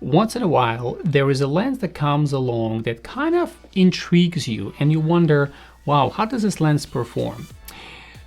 once in a while, there is a lens that comes along that kind of intrigues you and you wonder, wow, how does this lens perform?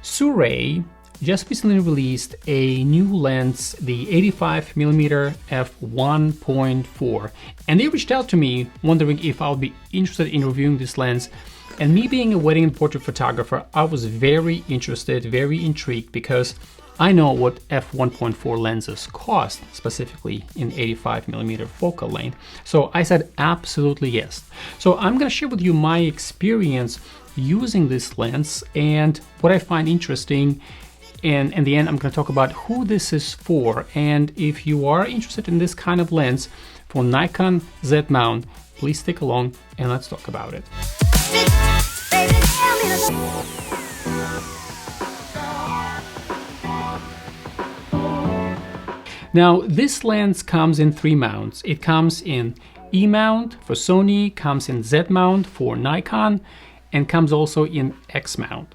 SIRUI just recently released a new lens, the 85mm f1.4, and they reached out to me wondering if I'll be interested in reviewing this lens. And me being a wedding and portrait photographer, I was very interested, very intrigued, because I know what f1.4 lenses cost, specifically in 85mm focal length. So I said absolutely yes. So I'm going to share with you my experience using this lens and what I find interesting. And in the end, I'm going to talk about who this is for. And if you are interested in this kind of lens for Nikon Z mount, please stick along and let's talk about it. Now, this lens comes in 3 mounts. It comes in E mount for Sony, comes in Z mount for Nikon, and comes also in X mount.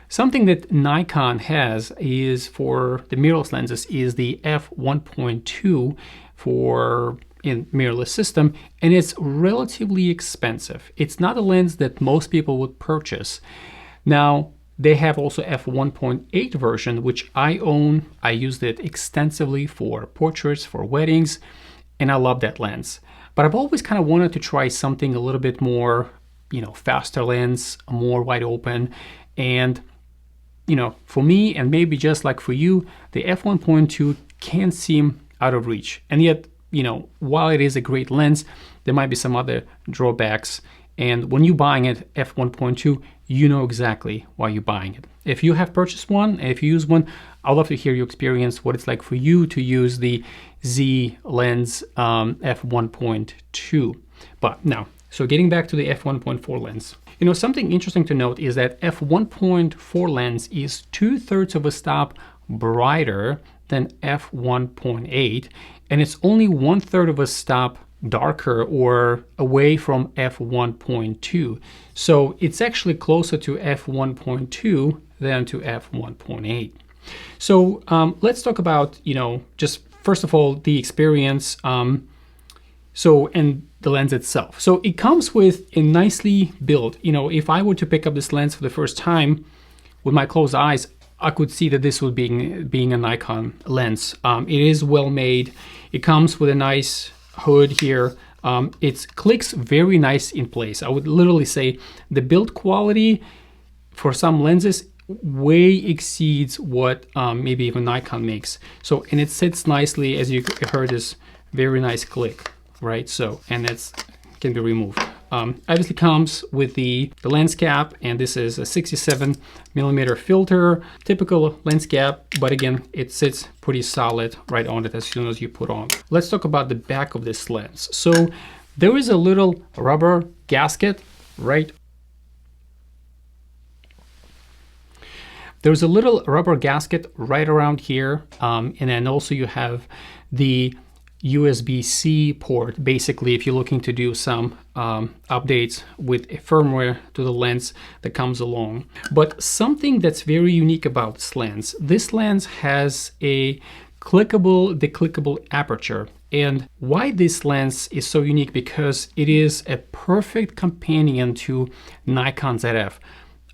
Something that Nikon has is for the mirrorless lenses is the f1.2 for in mirrorless system, and it's relatively expensive. It's not a lens that most people would purchase. Now, they have also f1.8 version, which I own. I used it extensively for portraits, for weddings, and I love that lens. But I've always kind of wanted to try something a little bit more, faster lens, more wide open. And, for me, and maybe just like for you, the f1.2 can seem out of reach. And yet, while it is a great lens, there might be some other drawbacks. And when you're buying it, f1.2, you know exactly why you're buying it. If you have purchased one, if you use one, I'd love to hear your experience, what it's like for you to use the Z lens f1.2. But now, so getting back to the f1.4 lens. Something interesting to note is that f1.4 lens is 2/3 of a stop brighter than f1.8, and it's only 1/3 of a stop darker or away from f1.2. So it's actually closer to f1.2 than to f1.8. So let's talk about, just first of all, the experience. And the lens itself. So it comes with a nicely built, if I were to pick up this lens for the first time with my closed eyes, I could see that this would being a Nikon lens. It is well made. It comes with a nice hood here. It clicks very nice in place. I would literally say the build quality for some lenses way exceeds what maybe even Nikon makes. So, and it sits nicely, as you heard, this very nice click, right? So, and that's can be removed. Obviously comes with the lens cap, and this is a 67mm filter, typical lens cap, but again, it sits pretty solid right on it as soon as you put on. Let's talk about the back of this lens. So there is a little rubber gasket right. There's a little rubber gasket right around here, and then also you have the USB-C port, basically, if you're looking to do some updates with a firmware to the lens that comes along. But something that's very unique about this lens has a clickable, declickable aperture. And why this lens is so unique, because it is a perfect companion to Nikon ZF.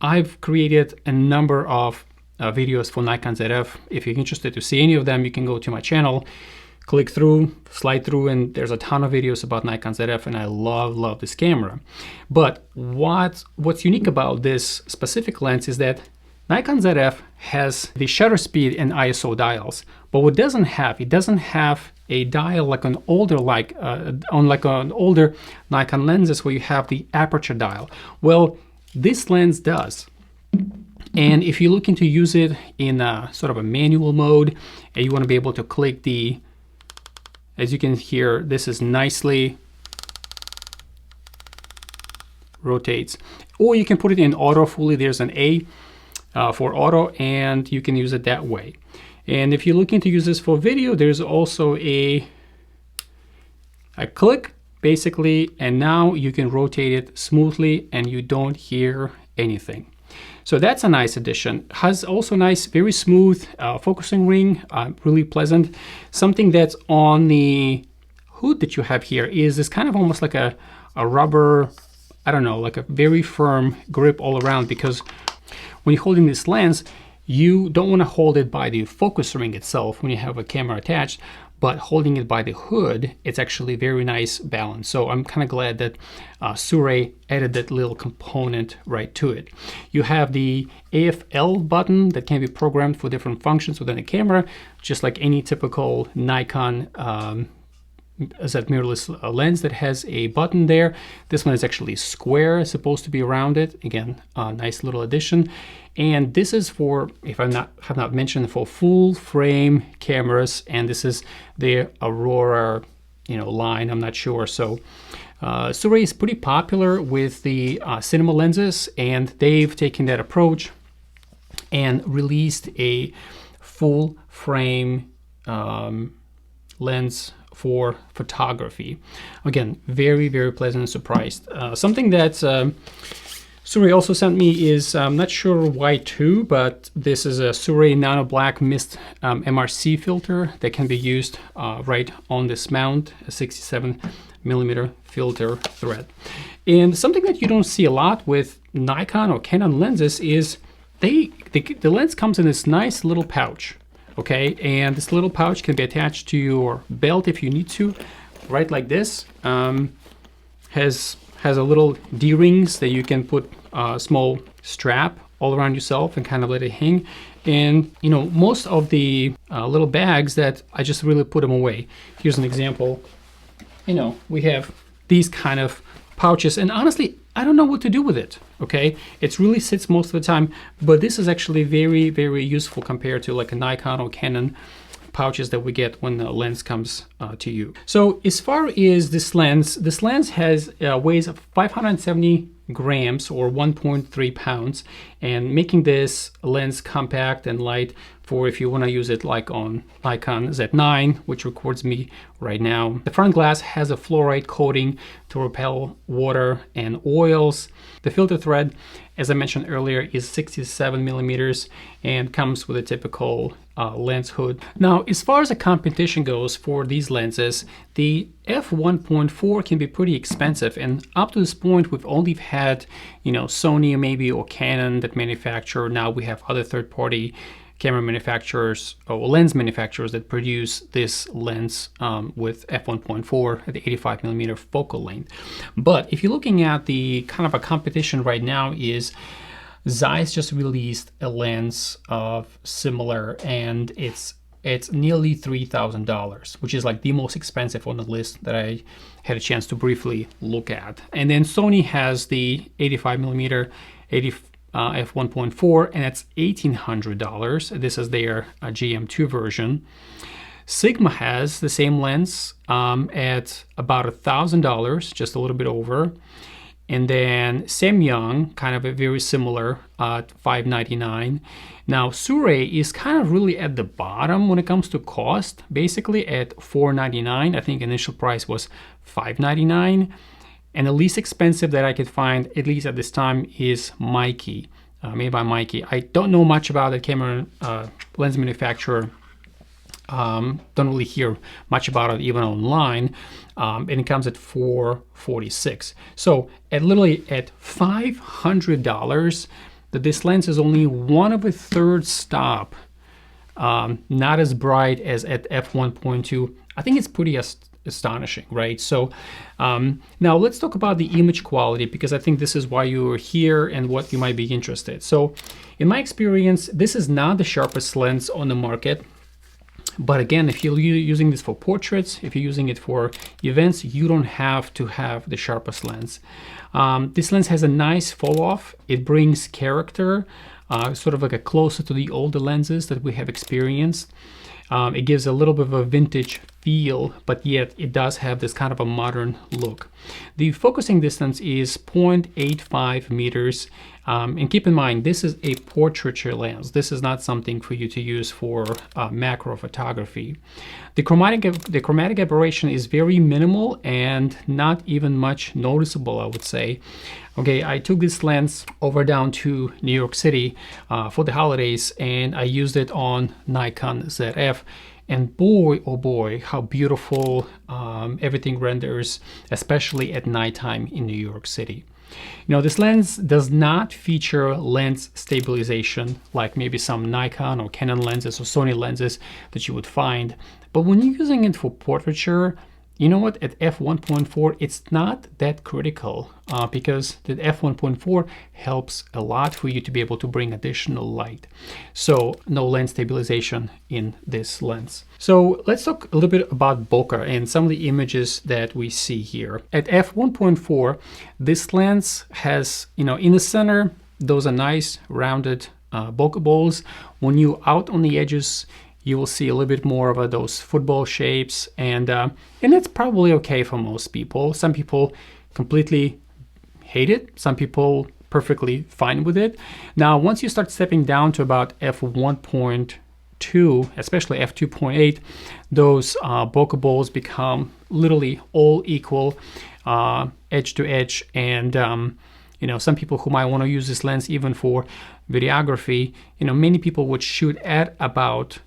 I've created a number of videos for Nikon ZF. If you're interested to see any of them, you can go to my channel, click through, slide through, and there's a ton of videos about Nikon ZF, and I love this camera. But what's unique about this specific lens is that Nikon ZF has the shutter speed and ISO dials, but what it doesn't have a dial like an older an older Nikon lenses where you have the aperture dial. Well, this lens does. And if you're looking to use it in a sort of a manual mode, and you want to be able to click the, as you can hear, this is nicely rotates. Or you can put it in auto fully. There's an A for auto, and you can use it that way. And if you're looking to use this for video, there's also a click, basically, and now you can rotate it smoothly and you don't hear anything. So that's a nice addition. Has also nice, very smooth focusing ring, really pleasant. Something that's on the hood that you have here is this kind of almost like a rubber, I don't know, like a very firm grip all around, because when you're holding this lens, you don't want to hold it by the focus ring itself when you have a camera attached, but holding it by the hood, it's actually a very nice balance. So I'm kind of glad that SIRUI added that little component right to it. You have the AFL button that can be programmed for different functions within the camera, just like any typical Nikon Z mirrorless lens that has a button there. This one is actually square, it's supposed to be rounded. Again, a nice little addition. And this is for, if I have not mentioned, for full frame cameras, and this is the Aurora, line. I'm not sure. So SIRUI is pretty popular with the cinema lenses, and they've taken that approach and released a full frame lens for photography. Again, very, very pleasant surprised. Something that SIRUI also sent me is, I'm not sure why too, but this is a SIRUI Nano Black Mist MRC filter that can be used right on this mount, a 67mm filter thread. And something that you don't see a lot with Nikon or Canon lenses is the lens comes in this nice little pouch, okay? And this little pouch can be attached to your belt if you need to, right like this. Has a little D-rings that you can put a small strap all around yourself and kind of let it hang. And most of the little bags that I just really put them away. Here's an example. We have these kind of pouches, and honestly, I don't know what to do with it, okay? It really sits most of the time, but this is actually very, very useful compared to like a Nikon or Canon pouches that we get when the lens comes to you. So as far as this lens has weighs 570 grams or 1.3 pounds, and making this lens compact and light for if you want to use it like on Nikon Z9, which records me right now. The front glass has a fluoride coating to repel water and oils. The filter thread, as I mentioned earlier, is 67mm and comes with a typical lens hood. Now, as far as the competition goes for these lenses, the f1.4 can be pretty expensive, and up to this point we've only had Sony maybe or Canon that manufacture. Now we have other third-party camera manufacturers or lens manufacturers that produce this lens with f1.4 at the 85mm focal length. But if you're looking at the kind of a competition right now, is Zeiss just released a lens of similar, and it's nearly $3,000, which is like the most expensive on the list that I had a chance to briefly look at. And then Sony has the 85mm f1.4, and it's $1,800. This is their GM2 version. Sigma has the same lens at about $1,000, just a little bit over. And then Samyang, kind of a very similar at $599. Now SIRUI is kind of really at the bottom when it comes to cost, basically at $499. I think initial price was $599. And the least expensive that I could find, at least at this time, is Mikey, made by Mikey. I don't know much about the camera lens manufacturer. Don't really hear much about it even online, and it comes at $446. So literally at $500, that this lens is only one of a third stop, not as bright as at f1.2. I think it's pretty astonishing, right? So now let's talk about the image quality, because I think this is why you're here and what you might be interested. So in my experience, this is not the sharpest lens on the market. But again, if you're using this for portraits, if you're using it for events, you don't have to have the sharpest lens. This lens has a nice fall off. It brings character, sort of like a closer to the older lenses that we have experienced. It gives a little bit of a vintage feel, but yet it does have this kind of a modern look. The focusing distance is 0.85 meters. And keep in mind, this is a portraiture lens. This is not something for you to use for macro photography. The chromatic aberration is very minimal and not even much noticeable, I would say. Okay, I took this lens over down to New York City for the holidays, and I used it on Nikon ZF. And boy, oh boy, how beautiful everything renders, especially at nighttime in New York City. You know, this lens does not feature lens stabilization like maybe some Nikon or Canon lenses or Sony lenses that you would find. But when you're using it for portraiture, you know what, at f1.4, it's not that critical because the f1.4 helps a lot for you to be able to bring additional light. So no lens stabilization in this lens. So let's talk a little bit about bokeh and some of the images that we see here. At f1.4, this lens has, you know, in the center, those are nice rounded bokeh balls. When you're out on the edges, you will see a little bit more of those football shapes, and it's probably okay for most people. Some people completely hate it. Some people perfectly fine with it. Now, once you start stepping down to about f1.2, especially f2.8, those bokeh balls become literally all equal, edge to edge, and you know, some people who might want to use this lens even for videography, you know, many people would shoot at about,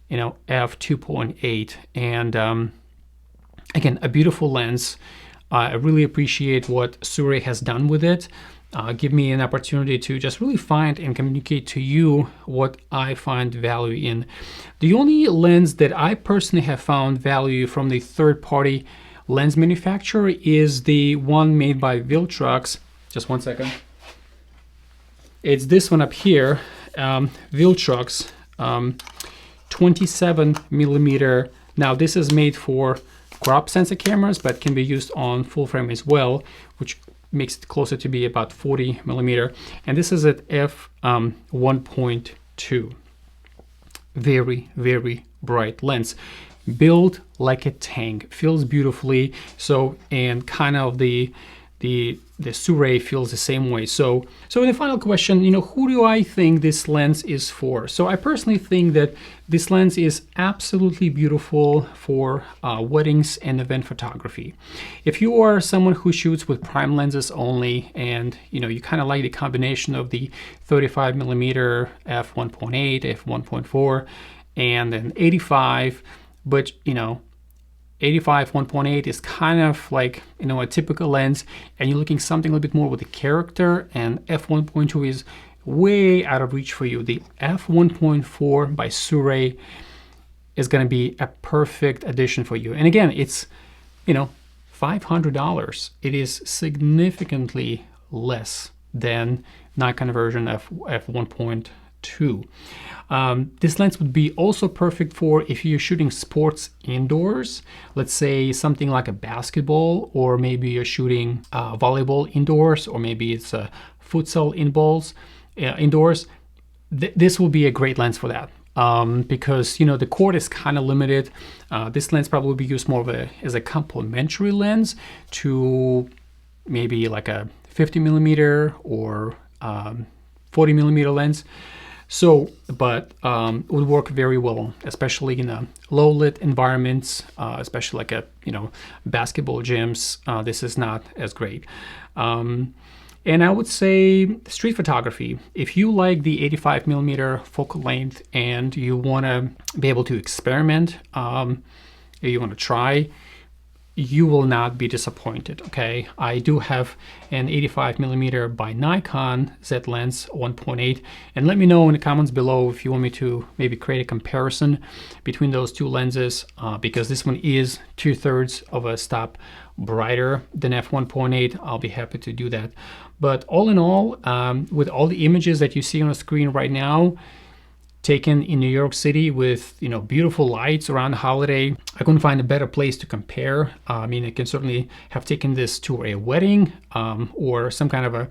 you know, f2.8, and again, a beautiful lens. I really appreciate what SIRUI has done with it. Give me an opportunity to just really find and communicate to you what I find value in. The only lens that I personally have found value from the third-party lens manufacturer is the one made by Viltrox. Just one second. It's this one up here, Viltrox. 27mm. Now this is made for crop sensor cameras, but can be used on full frame as well, which makes it closer to be about 40mm. And this is at f1.2. Very, very bright lens. Built like a tank, feels beautifully. So, and kind of the SIRUI feels the same way. So in the final question, you know, who do I think this lens is for? So I personally think that this lens is absolutely beautiful for weddings and event photography. If you are someone who shoots with prime lenses only, and you know, you kind of like the combination of the 35mm f1.8, f1.4, and then 85, but you know, 85 1.8 is kind of like, you know, a typical lens, and you're looking something a little bit more with the character, and f1.2 is way out of reach for you. The f1.4 by SIRUI is going to be a perfect addition for you. And again, it's, you know, $500. It is significantly less than Nikon version of f1.2. This lens would be also perfect for if you're shooting sports indoors, let's say something like a basketball, or maybe you're shooting volleyball indoors, or maybe it's a futsal indoors. This will be a great lens for that. Because, you know, the court is kind of limited. This lens probably will be used more of as a complementary lens to maybe like a 50mm or 40mm lens. So, but it would work very well, especially in a low lit environments, especially like you know, basketball gyms. This is not as great. And I would say street photography. If you like the 85mm focal length and you want to be able to experiment, you want to try, you will not be disappointed, okay? I do have an 85mm by Nikon Z lens 1.8, and let me know in the comments below if you want me to maybe create a comparison between those two lenses, because this one is 2/3 of a stop brighter than f1.8. I'll be happy to do that. But all in all, with all the images that you see on the screen right now, taken in New York City with, you know, beautiful lights around the holiday, I couldn't find a better place to compare. I mean, I can certainly have taken this to a wedding or some kind of a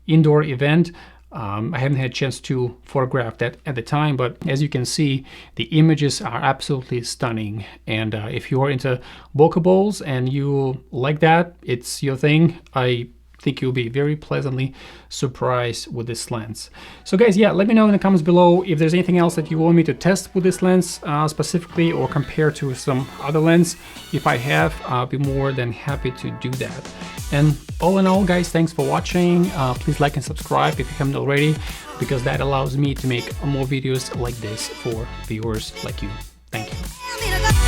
indoor event. I haven't had a chance to photograph that at the time, but as you can see, the images are absolutely stunning. And if you are into bokeh balls and you like that, it's your thing, I think you'll be very pleasantly surprised with this lens. So guys, yeah, let me know in the comments below if there's anything else that you want me to test with this lens specifically, or compare to some other lens. If I have, I'll be more than happy to do that. And all in all, guys, thanks for watching. Please like and subscribe if you haven't already, because that allows me to make more videos like this for viewers like you. Thank you.